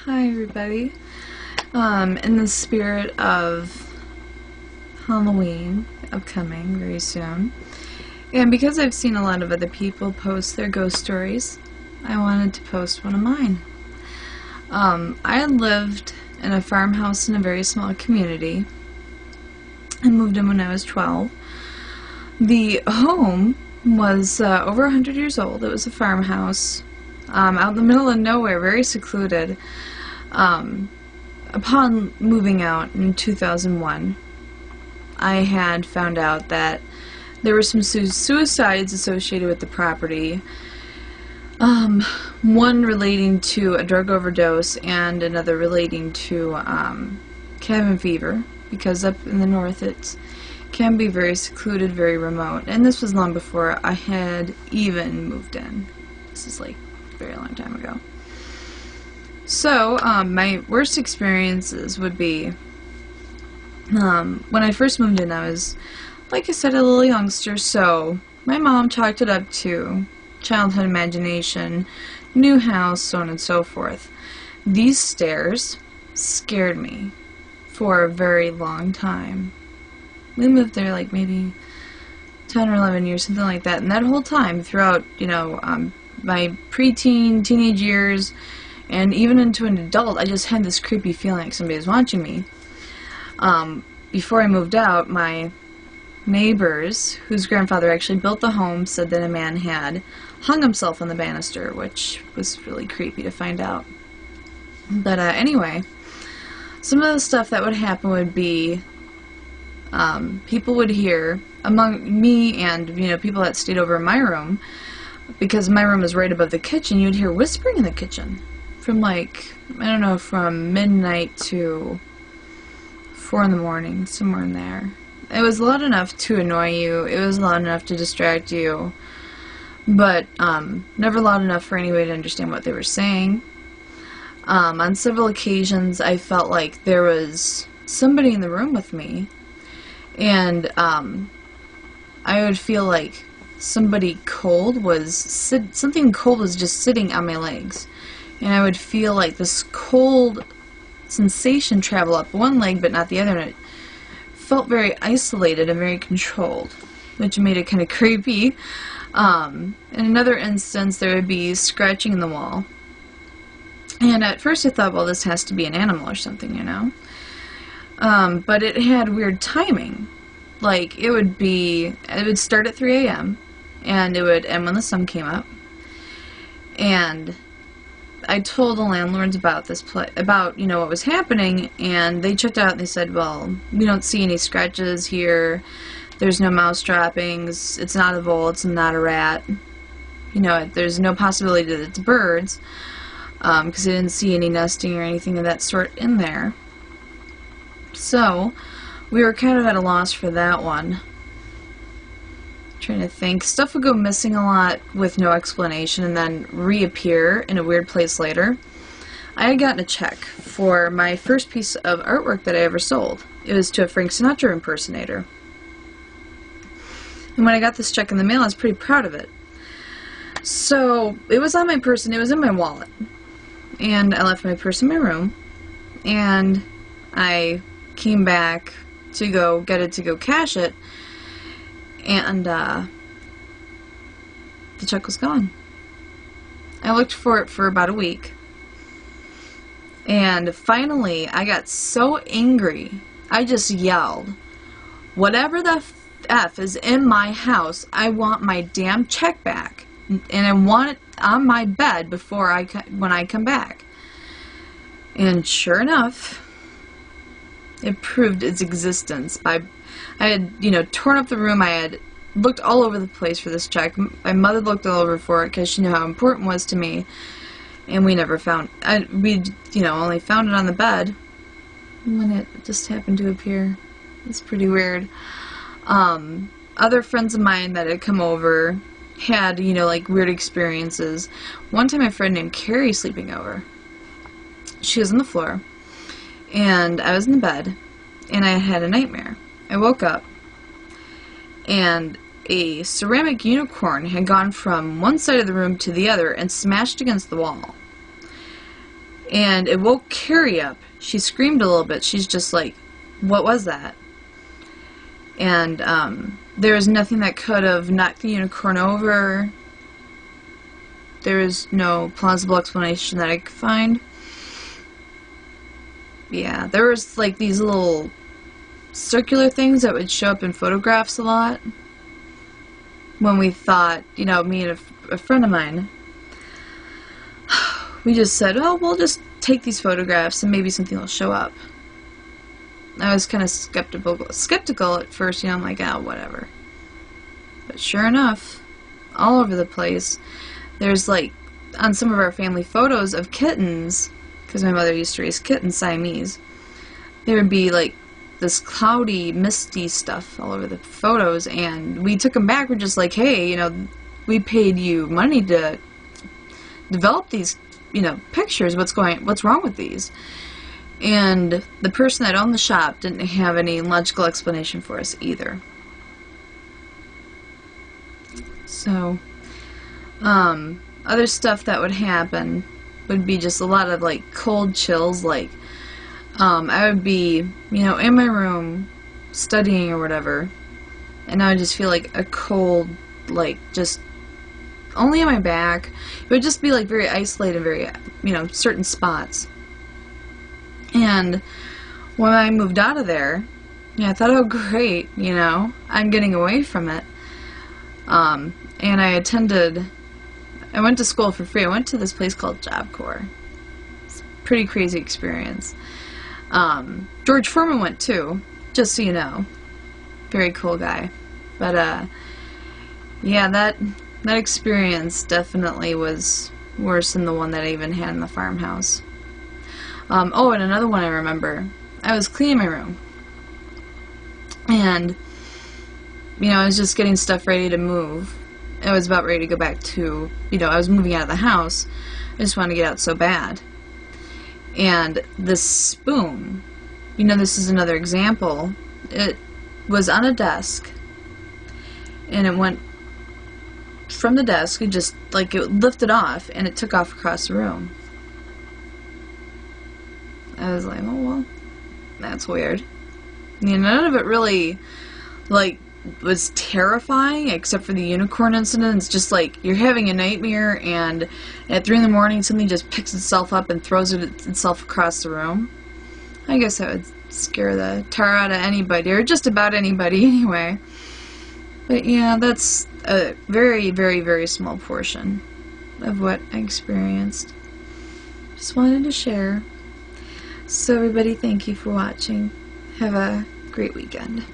Hi everybody. In the spirit of Halloween upcoming very soon, and because I've seen a lot of other people post their ghost stories, I wanted to post one of mine. I had lived in a farmhouse in a very small community. I moved in when I was 12. The home was over 100 years old. It was a farmhouse out in the middle of nowhere, very secluded. Upon moving out in 2001, I had found out that there were some suicides associated with the property. One relating to a drug overdose and another relating to cabin fever, because up in the north it can be very secluded, very remote. And this was long before I had even moved in. This is like a very long time ago. So, my worst experiences would be, when I first moved in, I was, like I said, a little youngster, so my mom chalked it up to childhood imagination, new house, so on and so forth. These stairs scared me for a very long time. We lived there like maybe 10 or 11 years, something like that, and that whole time, throughout, my preteen, teenage years, and even into an adult, I just had this creepy feeling like somebody was watching me. Before I moved out, my neighbors, whose grandfather actually built the home, said that a man had hung himself on the banister, which was really creepy to find out. But anyway, some of the stuff that would happen would be, people would hear, among me and, people that stayed over in my room, because my room was right above the kitchen, you'd hear whispering in the kitchen. From from midnight to 4 in the morning, somewhere in there. It was loud enough to annoy you, it was loud enough to distract you, but never loud enough for anybody to understand what they were saying. On several occasions I felt like there was somebody in the room with me, and I would feel like something cold was just sitting on my legs. And I would feel like this cold sensation travel up one leg but not the other, and it felt very isolated and very controlled, which made it kind of creepy. In another instance, there would be scratching in the wall. And at first I thought, well, this has to be an animal or something, but it had weird timing. Like, it would start at 3 a.m. and it would end when the sun came up. And I told the landlords about this what was happening, and they checked out and they said, well, we don't see any scratches here, there's no mouse droppings, it's not a vole, it's not a rat, there's no possibility that it's birds, because they didn't see any nesting or anything of that sort in there. So we were kind of at a loss for that one. Trying to think. Stuff would go missing a lot with no explanation and then reappear in a weird place later. I had gotten a check for my first piece of artwork that I ever sold. It was to a Frank Sinatra impersonator. And when I got this check in the mail, I was pretty proud of it. So it was on my purse and it was in my wallet. And I left my purse in my room, and I came back to go get it, to go cash it, and the check was gone. I looked for it for about a week, and finally I got so angry I just yelled, "Whatever the F is in my house, I want my damn check back, and I want it on my bed when I come back." And sure enough, it proved its existence. I had, torn up the room. I had looked all over the place for this check. My mother looked all over for it because she knew how important it was to me. And we never found we only found it on the bed when it just happened to appear. It's pretty weird. Other friends of mine that had come over had, weird experiences. One time a friend named Carrie sleeping over. She was on the floor, and I was in the bed, and I had a nightmare. I woke up, and a ceramic unicorn had gone from one side of the room to the other and smashed against the wall. And it woke Carrie up. She screamed a little bit. She's just like, what was that? And there was nothing that could have knocked the unicorn over. There was no plausible explanation that I could find. Yeah, there was like these little circular things that would show up in photographs a lot. When we thought, you know, me and a friend of mine, we just said, oh, we'll just take these photographs and maybe something will show up. I was kind of skeptical at first, you know, I'm like, oh, whatever. But sure enough, all over the place, there's like, on some of our family photos of kittens, because my mother used to raise kittens, Siamese, there would be like this cloudy, misty stuff all over the photos, and we took them back. We're just like, hey, you know, we paid you money to develop these, you know, pictures. What's wrong with these? And the person that owned the shop didn't have any logical explanation for us either. So, other stuff that would happen would be just a lot of like cold chills, like I would be, you know, in my room studying or whatever, and I would just feel like a cold, like just only on my back. It would just be like very isolated, very, you know, certain spots. And when I moved out of there, yeah, I thought, oh great, you know, I'm getting away from it. And I went to school for free. I went to this place called Job Corps. It's a pretty crazy experience. George Foreman went too, just so you know. Very cool guy. But, yeah, that experience definitely was worse than the one that I even had in the farmhouse. Oh, and another one I remember. I was cleaning my room. And, you know, I was just getting stuff ready to move. I was about ready to go back to, you know, I was moving out of the house. I just wanted to get out so bad. And this spoon, you know, this is another example. It was on a desk, and it went from the desk, it just, like, it lifted off, and it took off across the room. I was like, oh, well, that's weird. You know, none of it really, like, was terrifying, except for the unicorn incident. It's just like you're having a nightmare, and at 3 in the morning something just picks itself up and throws itself across the room. I guess that would scare the tar out of anybody, or just about anybody anyway. But yeah, that's a very, very, very small portion of what I experienced. Just wanted to share. So everybody, thank you for watching. Have a great weekend.